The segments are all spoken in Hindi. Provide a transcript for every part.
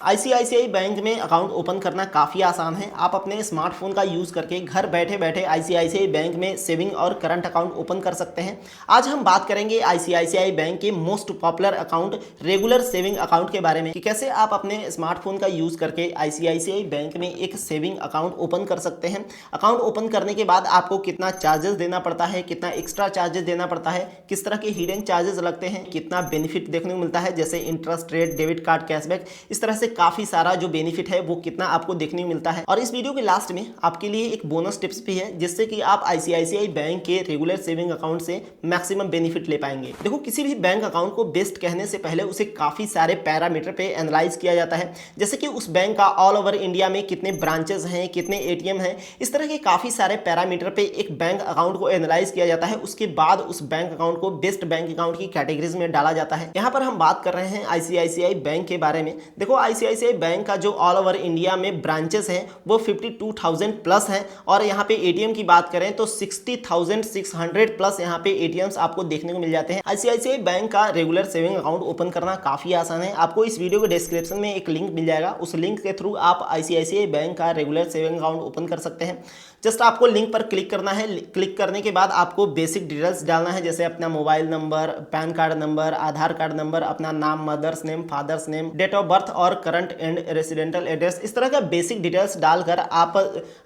आईसीआईसीआई बैंक में अकाउंट ओपन करना काफ़ी आसान है। आप अपने स्मार्टफोन का यूज़ करके घर बैठे बैठे आईसीआईसीआई बैंक में सेविंग और करंट अकाउंट ओपन कर सकते हैं। आज हम बात करेंगे आईसीआईसीआई बैंक के most popular account regular saving account के बारे में कि कैसे आप अपने स्मार्टफोन का यूज़ करके आईसीआईसीआई बैंक में एक सेविंग अकाउंट ओपन कर सकते हैं। अकाउंट ओपन करने के बाद आपको कितना चार्जेस देना पड़ता है, कितना एक्स्ट्रा चार्जेस देना पड़ता है, किस तरह के हिडन चार्जेस लगते हैं, कितना बेनिफिट देखने को मिलता है जैसे interest rate, debit card, cashback, इस तरह से काफी सारा जो बेनिफिट है वो कितना आपको देखने को मिलता है। और इस वीडियो के लास्ट में आपके लिए एक बोनस टिप्स भी है जिससे कि आप आईसीआईसीआई बैंक के रेगुलर सेविंग अकाउंट से मैक्सिमम बेनिफिट ले पाएंगे। देखो, किसी भी बैंक अकाउंट को बेस्ट कहने से पहले उसे काफी सारे पैरामीटर पे एनालाइज किया जाता है, जैसे कि उस बैंक का ऑल ओवर इंडिया में कितने ब्रांचेस हैं, कितने एटीएम हैं, इस तरह के काफी सारे पैरामीटर पे एक बैंक अकाउंट को एनालाइज किया जाता है। उसके बाद उस बैंक अकाउंट को बेस्ट बैंक अकाउंट की कैटेगरीज में डाला जाता है। यहाँ पर हम बात कर रहे हैं आईसीआईसीआई बैंक के बारे में। देखो, आईसीआईसीआई बैंक का जो ऑल ओवर इंडिया में ब्रांचेस हैं वो 52,000 प्लस हैं और यहाँ पे एटीएम की बात करें तो 60,600 प्लस यहाँ पे एटीएम्स आपको देखने को मिल जाते हैं। आईसीआईसीआई बैंक का रेगुलर सेविंग अकाउंट ओपन करना काफी आसान है। आपको इस वीडियो के डिस्क्रिप्शन में एक लिंक मिल जाएगा, उस लिंक के थ्रू आप आईसीआईसीआई बैंक का रेगुलर सेविंग अकाउंट ओपन कर सकते हैं। जस्ट आपको लिंक पर क्लिक करना है। क्लिक करने के बाद आपको बेसिक डिटेल्स डालना है, जैसे अपना mobile number, PAN card number, Aadhaar card number, अपना नाम, mother's name, father's name, date of birth और करंट एंड रेसिडेंटल एड्रेस, इस तरह का बेसिक डिटेल्स डालकर आप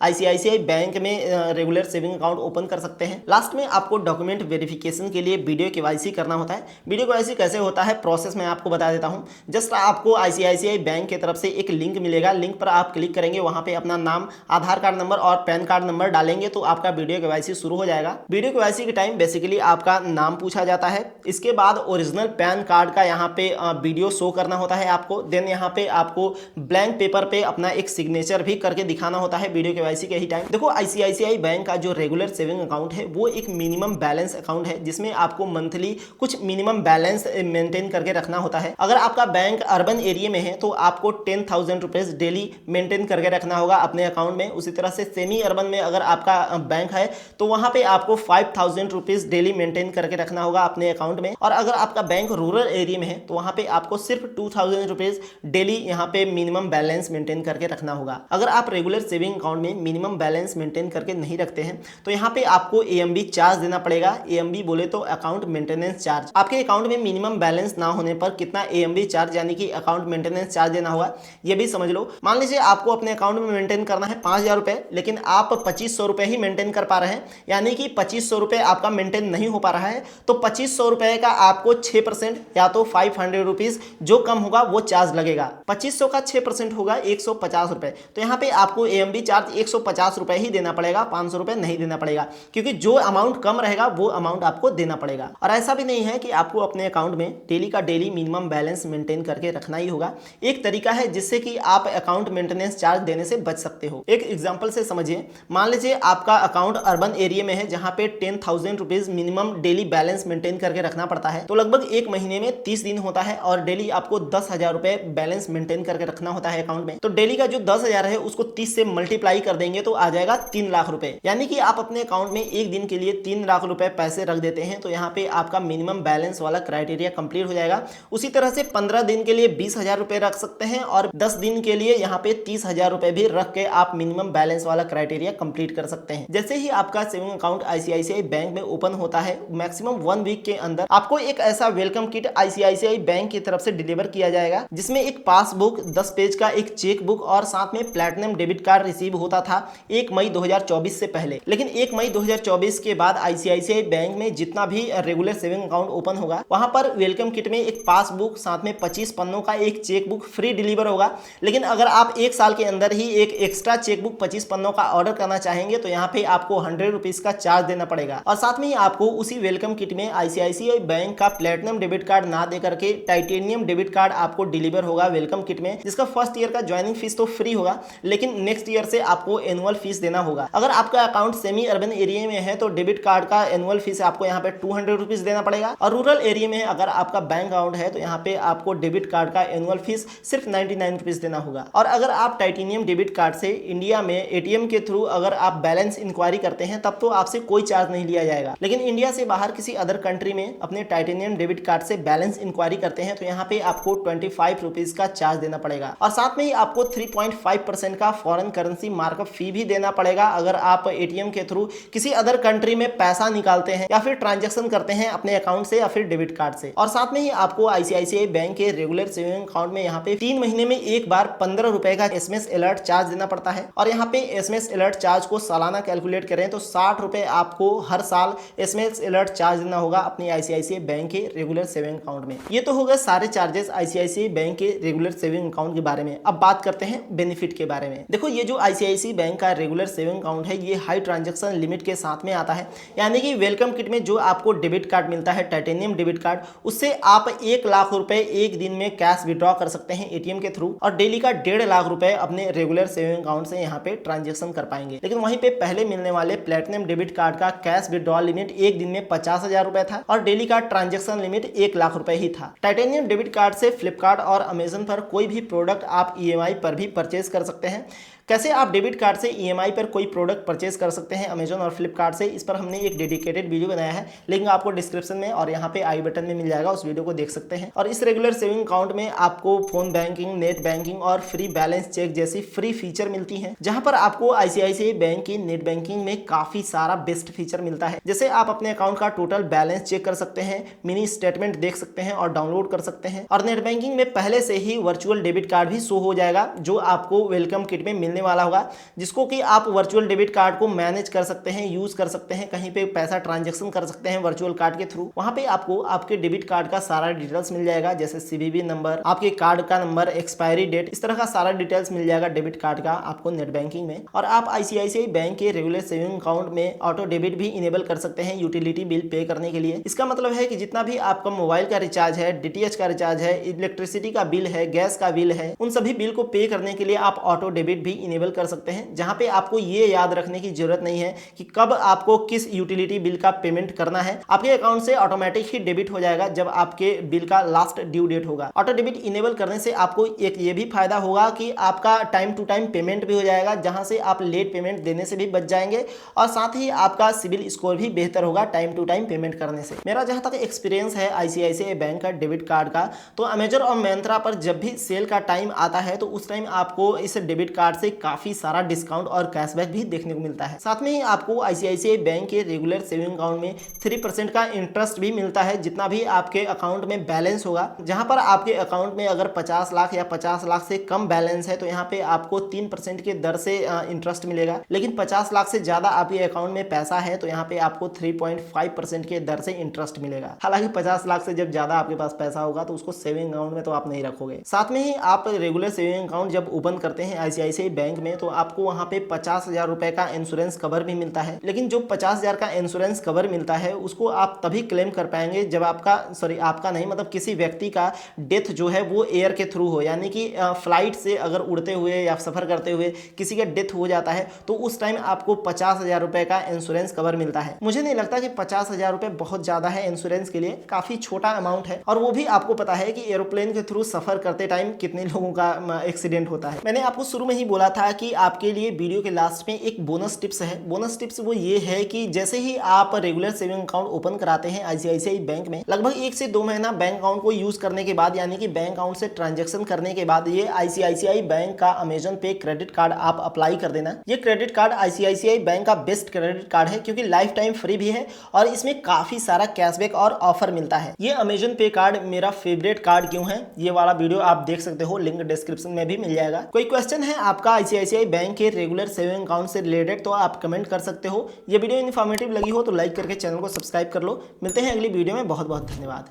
आईसीआईसीआई बैंक में रेगुलर सेविंग अकाउंट ओपन कर सकते हैं। लास्ट में आपको डॉक्यूमेंट वेरिफिकेशन के लिए वीडियो केवाईसी करना होता है। वीडियो केवाईसी कैसे होता है प्रोसेस मैं आपको बता देता हूं। जस्ट आपको आईसीआईसीआई बैंक की तरफ से एक लिंक मिलेगा, लिंक पर आप क्लिक करेंगे, वहां पे अपना नाम, आधार कार्ड नंबर और पैन कार्ड नंबर डालेंगे तो आपका वीडियो केवाईसी शुरू हो जाएगा। वीडियो केवाईसी के टाइम बेसिकली आपका नाम पूछा जाता है, इसके बाद ओरिजिनल पैन कार्ड का यहाँ पे वीडियो शो करना होता है आपको। देन यहाँ पे आपको ब्लैंक पेपर पे अपना एक सिग्नेचर भी करके दिखाना होता है वीडियो केवाईसी के ही टाइम। देखो, आईसीआईसीआई बैंक का जो रेगुलर सेविंग अकाउंट है वो एक मिनिमम बैलेंस अकाउंट है जिसमें आपको मंथली कुछ मिनिमम बैलेंस मेंटेन करके रखना होता है। अगर आपका बैंक अर्बन एरिया में है तो आपको 10,000 रुपीज डेली मेंटेन करके रखना होगा अपने अकाउंट में। उसी तरह से सेमी अर्बन में अगर आपका बैंक है तो वहां पे आपको 5,000 रुपीज डेली मेंटेन करके रखना होगा अपने अकाउंट में। और अगर आपका बैंक रूरल एरिया में है तो वहां पे आपको सिर्फ 2,000 रुपीज डेली यहाँ पे मिनिमम बैलेंस मेंटेन करके रखना होगा। अगर आप रेगुलर सेविंग अकाउंट में मिनिमम बैलेंस मेंटेन करके नहीं रखते हैं तो यहाँ पे आपको एएमबी चार्ज देना पड़ेगा। एएमबी बोले तो अकाउंट मेंटेनेंस चार्ज। आपके अकाउंट में मिनिमम बैलेंस ना होने पर कितना एएमबी चार्ज यानी कि अकाउंट मेंटेनेंस चार्ज देना होगा ये भी समझ लो। मान लीजिए आपको अपने अकाउंट में मेंटेन करना है 5,000 रुपए, लेकिन आप 2,500 रुपए ही मेंटेन कर पा रहे हैं, यानी कि 2,500 रुपए आपका मेंटेन नहीं हो पा रहा है, तो 2,500 रुपए का आपको 6% या तो 500 रुपीज जो कम होगा वो चार्ज लगेगा। 2,500 का 6% होगा 150 रुपए। तो यहाँ पे आपको एएमबी चार्ज 150 रुपए ही देना पड़ेगा, 500 रुपए नहीं देना पड़ेगा, क्योंकि जो अमाउंट कम रहेगा वो अमाउंट आपको देना पड़ेगा। और ऐसा भी नहीं है कि आपको अपने अकाउंट में डेली का डेली मिनिमम बैलेंस मेंटेन करके रखना ही होगा। एक तरीका है जिससे कि आप अकाउंट मेंटेनेंस चार्ज देने से बच सकते हो। एक एग्जांपल से समझिए, मान लीजिए आपका अकाउंट अर्बन एरिया में है जहां पे 10,000 rupees minimum daily balance maintain करके रखना पड़ता है, तो लगभग एक महीने में 30 दिन होता है और डेली आपको 10,000 रुपए बैलेंस मेंटेन करके रखना होता है अकाउंट में। तो डेली का जो 10,000 है उसको 30 से मल्टीप्लाई कर देंगे तो आ जाएगा 3 लाख रुपए, यानी कि आप अपने अकाउंट में एक दिन के लिए 3 लाख रुपए पैसे रख देते हैं तो यहाँ पे आपका मिनिमम बैलेंस वाला क्राइटेरिया कंप्लीट हो जाएगा। उसी तरह से 15 दिन के लिए 20,000 रुपए रख सकते हैं और 10 दिन के लिए यहाँ पे 30,000 रुपए भी रख के आप मिनिमम बैलेंस वाला क्राइटेरिया कंप्लीट कर सकते हैं। जैसे ही आपका सेविंग अकाउंट आईसीआईसीआई बैंक में ओपन होता है, मैक्सिमम 1 वीक के अंदर आपको एक ऐसा वेलकम किट आईसीआईसीआई बैंक की तरफ से डिलीवर किया जाएगा जिसमें एक पासबुक, 10 पेज का एक चेक बुक और साथ में प्लैटिनम डेबिट कार्ड रिसीव होता था 1 मई 2024 से पहले। लेकिन 1 मई 2024 के बाद आईसीआईसीआई बैंक में जितना भी रेगुलर सेविंग अकाउंट ओपन होगा वहां पर वेलकम किट में एक पासबुक साथ में 25 पन्नों का एक चेक बुक फ्री डिलीवर होगा। लेकिन अगर आप 1 साल के अंदर ही एक एक्स्ट्रा चेक बुक 25 पन्नों का ऑर्डर करना चाहेंगे तो यहाँ पे आपको 100 रुपीज का चार्ज देना पड़ेगा। और साथ में ही आपको उसी वेलकम किट में आईसीआईसीआई बैंक का प्लैटिनम डेबिट कार्ड ना दे करके टाइटेनियम डेबिट कार्ड आपको डिलीवर होगा वेलकम किट में, जिसका फर्स्ट ईयर का ज्वाइनिंग फीस तो फ्री होगा लेकिन नेक्स्ट ईयर से आपको एनुअल फीस देना होगा। अगर आपका अकाउंट सेमी अर्बन एरिया में है तो डेबिट कार्ड का एनुअल फीस आपको यहाँ पे 200 रुपीज देना पड़ेगा और रूरल एरिया में अगर आपका बैंक अकाउंट है तो यहाँ पे आपको डेबिट कार्ड का एनुअल फीस सिर्फ 99 रुपीज देना होगा। और अगर आप टाइटेनियम डेबिट कार्ड से इंडिया में एटीएम के थ्रू अगर आप बैलेंस इंक्वायरी करते हैं तब तो आपसे कोई चार्ज नहीं लिया जाएगा, लेकिन इंडिया से बाहर किसी अदर कंट्री में अपने टाइटेनियम डेबिट कार्ड से बैलेंस इंक्वायरी करते हैं तो यहाँ पे आपको 25 रुपीज का चार्ज देना पड़ेगा। और साथ में ही आपको 3.5% का फॉरेन करेंसी मार्कअप फी भी देना पड़ेगा अगर आप एटीएम के थ्रू किसी अदर कंट्री में पैसा निकालते हैं या फिर ट्रांजैक्शन करते हैं अपने अकाउंट से या फिर डेबिट कार्ड से। और साथ में ही आपको आईसीआईसीआई बैंक के रेगुलर सेविंग अकाउंट में यहाँ पे 3 महीने में एक बार 15 रुपए का एसएमएस अलर्ट चार्ज देना पड़ता है। और यहाँ पे एसएमएस अलर्ट चार्ज को सालाना कैलकुलेट करें तो 60 रुपए आपको हर साल एसएमएस अलर्ट चार्ज देना होगा अपने आईसीआईसीआई बैंक के रेगुलर सेविंग अकाउंट में। ये तो हो गए सारे चार्जेस आईसीआईसीआई बैंक के रेगुलर सेविंग अकाउंट के बारे में। अब बात करते हैं बेनिफिट के बारे में। देखो ये जो आईसीआईसीआई बैंक का रेगुलर सेविंग अकाउंट है ये हाई ट्रांजैक्शन लिमिट के साथ में आता है, यानी कि वेलकम किट में जो आपको डेबिट कार्ड मिलता है टाइटेनियम डेबिट कार्ड, उससे आप 1 लाख रुपए एक दिन में कैश विड्रॉ कर सकते हैं एटीएम के थ्रू और डेली का 1.5 लाख रुपए अपने रेगुलर सेविंग अकाउंट से यहाँ पे ट्रांजैक्शन कर पाएंगे। लेकिन वहीं पे पहले मिलने वाले प्लेटिनम डेबिट कार्ड का कैश विड्रॉल लिमिट एक दिन में 50,000 रुपए था और डेली का ट्रांजैक्शन लिमिट 1 लाख रुपए ही था। टाइटेनियम डेबिट कार्ड से फ्लिपकार्ट और अमेजन पर कोई भी प्रोडक्ट आप ईएमआई पर भी परचेज कर सकते हैं। कैसे आप डेबिट कार्ड से ईएमआई पर कोई प्रोडक्ट परचेज कर सकते हैं अमेजन और फ्लिपकार्ट से, इस पर हमने एक डेडिकेटेड वीडियो बनाया है, लिंक आपको डिस्क्रिप्शन में और यहाँ पे आई बटन में मिल जाएगा, उस वीडियो को देख सकते हैं। और इस रेगुलर सेविंग अकाउंट में आपको फोन बैंकिंग, नेट बैंकिंग और फ्री बैलेंस चेक जैसी फ्री फीचर मिलती है, जहां पर आपको आईसीआईसीआई बैंक की नेट बैंकिंग में काफी सारा बेस्ट फीचर मिलता है। जैसे आप अपने अकाउंट का टोटल बैलेंस चेक कर सकते हैं, मिनी स्टेटमेंट देख सकते हैं और डाउनलोड कर सकते हैं। और नेट बैंकिंग में पहले से ही वर्चुअल डेबिट कार्ड भी शो हो जाएगा जो आपको वेलकम किट में मिलने वाला होगा, जिसको कि आप वर्चुअल डेबिट कार्ड को मैनेज कर सकते हैं, यूज कर सकते हैं, कहीं पे पैसा ट्रांजैक्शन कर सकते हैं वर्चुअल कार्ड के थ्रू। वहां पे आपको आपके डेबिट कार्ड का सारा डिटेल्स मिल जाएगा, जैसे सीवीवी नंबर, आपके कार्ड का नंबर, एक्सपायरी डेट, इस तरह का सारा डिटेल्स मिल जाएगा डेबिट कार्ड का आपको नेट बैंकिंग में। और आप आईसीआईसीआई बैंक के रेगुलर सेविंग अकाउंट में ऑटो डेबिट भी इनेबल कर सकते हैं यूटिलिटी बिल पे करने के लिए। इसका मतलब है कि जितना भी आपका मोबाइल का रिचार्ज है, डीटीएच का रिचार्ज है, इलेक्ट्रिसिटी का बिल है, गैस का बिल है, उन सभी बिल को पे करने के लिए आप ऑटो डेबिट भी इनेबल कर सकते हैं, जहां पे आपको ये याद रखने की जरूरत नहीं है कि कब आपको किस यूटिलिटी बिल का पेमेंट करना है। आपके अकाउंट से ऑटोमेटिक ही डेबिट हो जाएगा जब आपके बिल का लास्ट ड्यू डेट होगा। ऑटो डेबिट इनेबल करने से आपको एक ये भी फायदा होगा कि आपका टाइम टू टाइम पेमेंट भी हो जाएगा, जहां से आप लेट पेमेंट देने से भी बच जाएंगे और साथ ही आपका सिविल स्कोर भी बेहतर होगा टाइम टू टाइम पेमेंट करने से। मेरा जहां तक एक्सपीरियंस है आईसीआईसीआई बैंक का डेबिट कार्ड का, तो अमेजन और मिंत्रा पर जब भी सेल का टाइम आता है तो उस टाइम आपको इस डेबिट कार्ड से काफी सारा डिस्काउंट और कैशबैक भी देखने को मिलता है। साथ में ही आपको आईसीआईसीआई बैंक के रेगुलर सेविंग अकाउंट में 3% का इंटरेस्ट भी मिलता है जितना भी आपके अकाउंट में बैलेंस होगा। जहां पर आपके अकाउंट में अगर 50 लाख या 50 लाख से कम बैलेंस है तो यहाँ पे आपको 3% के दर से इंटरेस्ट मिलेगा, लेकिन 50 लाख से ज्यादा आपके अकाउंट में पैसा है तो यहाँ पे आपको 3.5% के दर से इंटरेस्ट मिलेगा। हालांकि 50 लाख से जब ज्यादा आपके पास पैसा होगा तो उसको सेविंग अकाउंट में तो आप नहीं रखोगे। साथ में ही आप रेगुलर सेविंग अकाउंट जब ओपन करते हैं आईसीआईसीआई बैंक में तो आपको वहां पे 50,000 रुपए का इंश्योरेंस कवर भी मिलता है, लेकिन जो 50,000 का इंश्योरेंस कवर मिलता है उसको आप तभी क्लेम कर पाएंगे जब आपका नहीं मतलब किसी व्यक्ति का डेथ जो है वो एयर के थ्रू हो, यानी कि फ्लाइट से अगर उड़ते हुए या सफर करते हुए किसी का डेथ हो जाता है तो उस टाइम आपको 50,000 रुपए का इंश्योरेंस कवर मिलता है। मुझे नहीं लगता कि 50,000 रुपए बहुत ज्यादा है इंश्योरेंस के लिए, काफी छोटा अमाउंट है और वो भी आपको पता है कि एरोप्लेन के थ्रू सफर करते टाइम कितने लोगों का एक्सीडेंट होता है। मैंने आपको शुरू में ही बोला था कि आपके लिए वीडियो के लास्ट में एक बोनस टिप्स है। बोनस टिप्स वो ये है कि जैसे ही आप रेगुलर सेविंग अकाउंट ओपन कराते हैं आईसीआईसीआई बैंक में, लगभग 1 से 2 महीना बैंक अकाउंट को यूज करने के बाद, यानी कि बैंक अकाउंट से ट्रांजैक्शन करने के बाद ये आईसीआईसीआई बैंक का अमेजन पे क्रेडिट कार्ड आप अप्लाई कर देना। ये क्रेडिट कार्ड आईसीआईसीआई बैंक का बेस्ट क्रेडिट कार्ड है क्योंकि लाइफ टाइम फ्री भी है और इसमें काफी सारा कैशबैक और ऑफर मिलता है। ये अमेजन पे कार्ड मेरा फेवरेट कार्ड क्यों है ये वाला वीडियो आप देख सकते हो, लिंक डिस्क्रिप्शन में भी मिल जाएगा। कोई क्वेश्चन है आपका आईसीआईसीआई बैंक के रेगुलर सेविंग अकाउंट से रिलेटेड तो आप कमेंट कर सकते हो। ये वीडियो इन्फॉर्मेटिव लगी हो तो लाइक करके चैनल को सब्सक्राइब कर लो। मिलते हैं अगली वीडियो में, बहुत बहुत धन्यवाद।